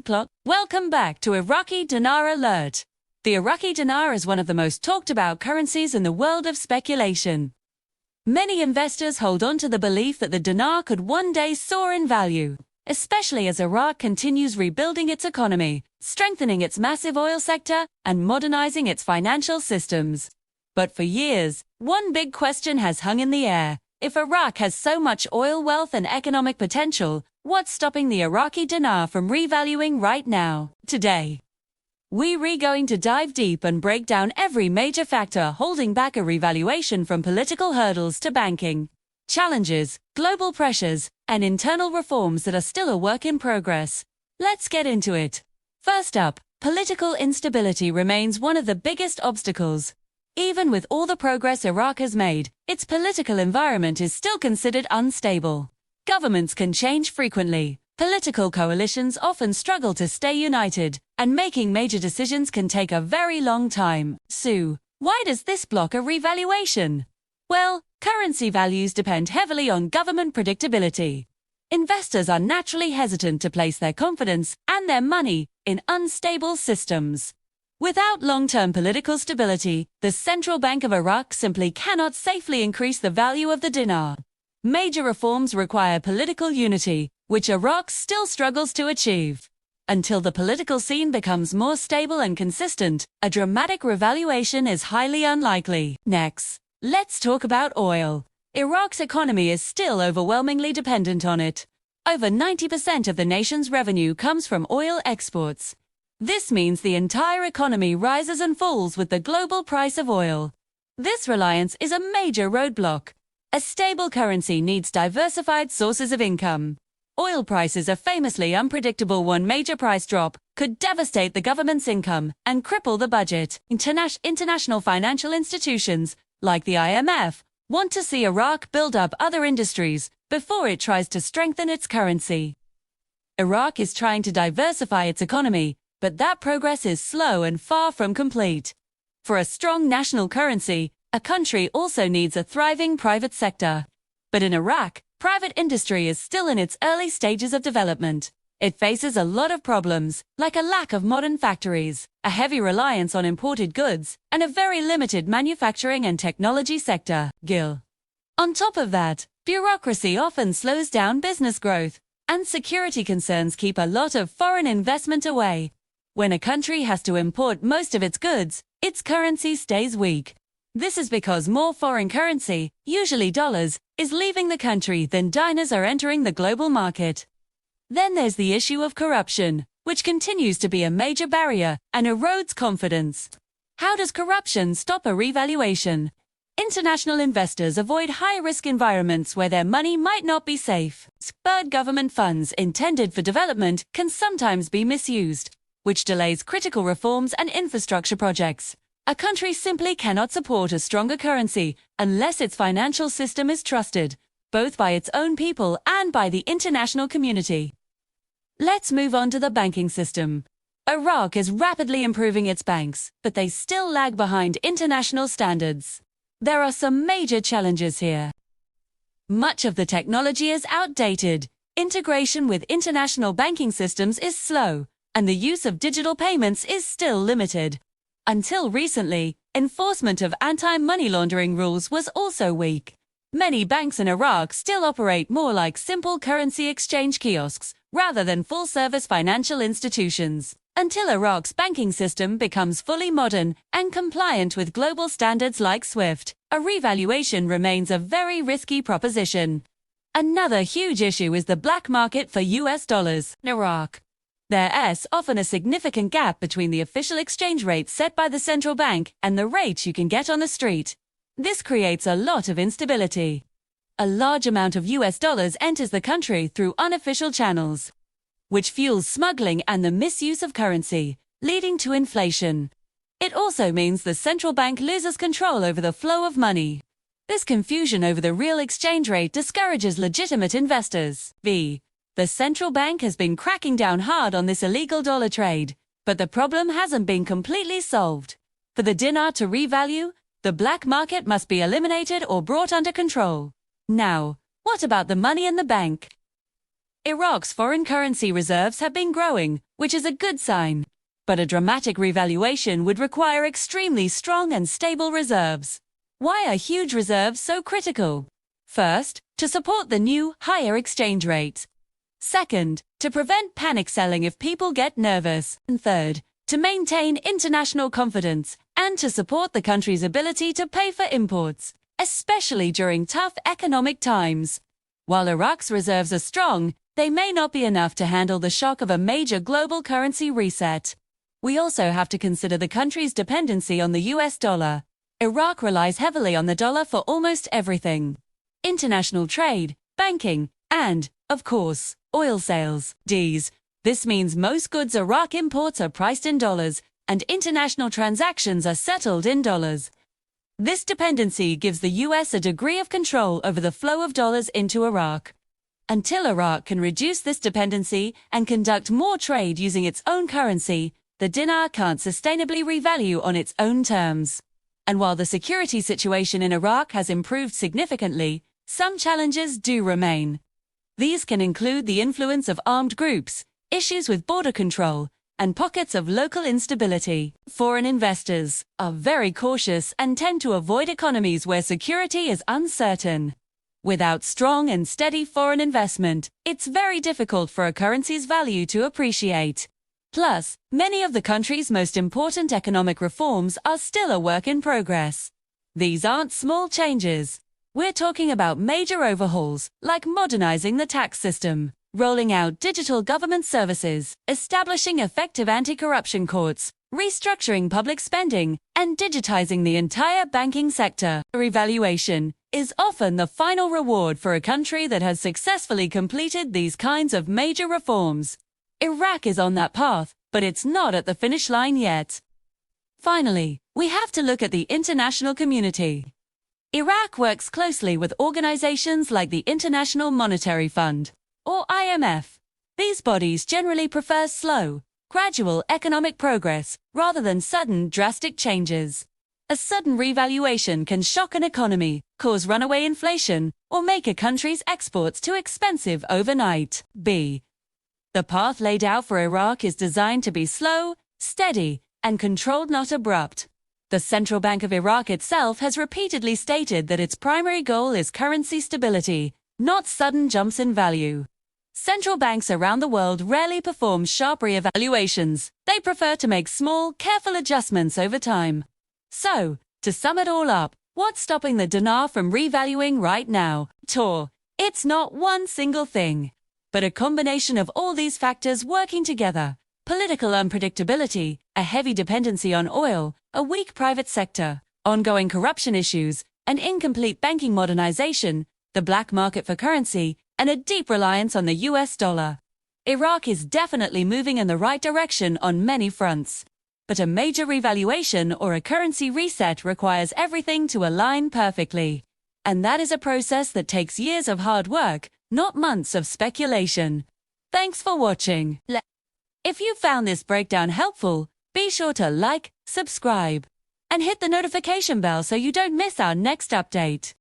clock. Welcome back to Iraqi Dinar Alert. The Iraqi dinar is one of the most talked about currencies in the world of speculation. Many investors hold on to the belief that the dinar could one day soar in value, especially as Iraq continues rebuilding its economy, strengthening its massive oil sector, and modernizing its financial systems. But for years, one big question has hung in the air. If Iraq has so much oil wealth and economic potential, what's stopping the Iraqi dinar from revaluing right now, today? We're going to dive deep and break down every major factor holding back a revaluation, from political hurdles to banking challenges, global pressures, and internal reforms that are still a work in progress. Let's get into it. First up, political instability remains one of the biggest obstacles. Even with all the progress Iraq has made, its political environment is still considered unstable. Governments can change frequently, political coalitions often struggle to stay united, and making major decisions can take a very long time. So, why does this block a revaluation? Well, currency values depend heavily on government predictability. Investors are naturally hesitant to place their confidence and their money in unstable systems. Without long-term political stability, the Central Bank of Iraq simply cannot safely increase the value of the dinar. Major reforms require political unity, which Iraq still struggles to achieve. Until the political scene becomes more stable and consistent, a dramatic revaluation is highly unlikely. Next, let's talk about oil. Iraq's economy is still overwhelmingly dependent on it. Over 90% of the nation's revenue comes from oil exports. This means the entire economy rises and falls with the global price of oil. This reliance is a major roadblock. A stable currency needs diversified sources of income. Oil prices are famously unpredictable. One major price drop could devastate the government's income and cripple the budget. International financial institutions, like the IMF, want to see Iraq build up other industries before it tries to strengthen its currency. Iraq is trying to diversify its economy, but that progress is slow and far from complete. For a strong national currency, a country also needs a thriving private sector. But in Iraq, private industry is still in its early stages of development. It faces a lot of problems, like a lack of modern factories, a heavy reliance on imported goods, and a very limited manufacturing and technology sector. On top of that, bureaucracy often slows down business growth, and security concerns keep a lot of foreign investment away. When a country has to import most of its goods, its currency stays weak. This is because more foreign currency, usually dollars, is leaving the country than dinars are entering the global market. Then there's the issue of corruption, which continues to be a major barrier and erodes confidence. How does corruption stop a revaluation? International investors avoid high-risk environments where their money might not be safe. Spurred government funds intended for development can sometimes be misused, which delays critical reforms and infrastructure projects. A country simply cannot support a stronger currency unless its financial system is trusted, both by its own people and by the international community. Let's move on to the banking system. Iraq is rapidly improving its banks, but they still lag behind international standards. There are some major challenges here. Much of the technology is outdated, integration with international banking systems is slow, and the use of digital payments is still limited. Until recently, enforcement of anti-money laundering rules was also weak. Many banks in Iraq still operate more like simple currency exchange kiosks rather than full-service financial institutions. Until Iraq's banking system becomes fully modern and compliant with global standards like SWIFT, a revaluation remains a very risky proposition. Another huge issue is the black market for US dollars in Iraq. There is often a significant gap between the official exchange rate set by the central bank and the rate you can get on the street. This creates a lot of instability. A large amount of US dollars enters the country through unofficial channels, which fuels smuggling and the misuse of currency, leading to inflation. It also means the central bank loses control over the flow of money. This confusion over the real exchange rate discourages legitimate investors. The central bank has been cracking down hard on this illegal dollar trade, but the problem hasn't been completely solved. For the dinar to revalue, the black market must be eliminated or brought under control. Now, what about the money in the bank? Iraq's foreign currency reserves have been growing, which is a good sign. But a dramatic revaluation would require extremely strong and stable reserves. Why are huge reserves so critical? First, to support the new, higher exchange rate. Second, to prevent panic selling if people get nervous. And third, to maintain international confidence and to support the country's ability to pay for imports, especially during tough economic times. While Iraq's reserves are strong, they may not be enough to handle the shock of a major global currency reset. We also have to consider the country's dependency on the US dollar. Iraq relies heavily on the dollar for almost everything: international trade, banking, and, of course, oil sales. This means most goods Iraq imports are priced in dollars, and international transactions are settled in dollars. This dependency gives the US a degree of control over the flow of dollars into Iraq. Until Iraq can reduce this dependency and conduct more trade using its own currency, the dinar can't sustainably revalue on its own terms. And while the security situation in Iraq has improved significantly, some challenges do remain. These can include the influence of armed groups, issues with border control, and pockets of local instability. Foreign investors are very cautious and tend to avoid economies where security is uncertain. Without strong and steady foreign investment, it's very difficult for a currency's value to appreciate. Plus, many of the country's most important economic reforms are still a work in progress. These aren't small changes. We're talking about major overhauls, like modernizing the tax system, rolling out digital government services, establishing effective anti-corruption courts, restructuring public spending, and digitizing the entire banking sector. Revaluation is often the final reward for a country that has successfully completed these kinds of major reforms. Iraq is on that path, but it's not at the finish line yet. Finally, we have to look at the international community. Iraq works closely with organizations like the International Monetary Fund, or IMF. These bodies generally prefer slow, gradual economic progress rather than sudden, drastic changes. A sudden revaluation can shock an economy, cause runaway inflation, or make a country's exports too expensive overnight. The path laid out for Iraq is designed to be slow, steady, and controlled, not abrupt. The Central Bank of Iraq itself has repeatedly stated that its primary goal is currency stability, not sudden jumps in value. Central banks around the world rarely perform sharp reevaluations. They prefer to make small, careful adjustments over time. So, to sum it all up, what's stopping the dinar from revaluing right now? It's not one single thing, but a combination of all these factors working together: political unpredictability, a heavy dependency on oil, a weak private sector, ongoing corruption issues, an incomplete banking modernization, the black market for currency, and a deep reliance on the US dollar. Iraq is definitely moving in the right direction on many fronts. But a major revaluation or a currency reset requires everything to align perfectly. And that is a process that takes years of hard work, not months of speculation. Thanks for watching. If you found this breakdown helpful, be sure to like, subscribe, and hit the notification bell so you don't miss our next update.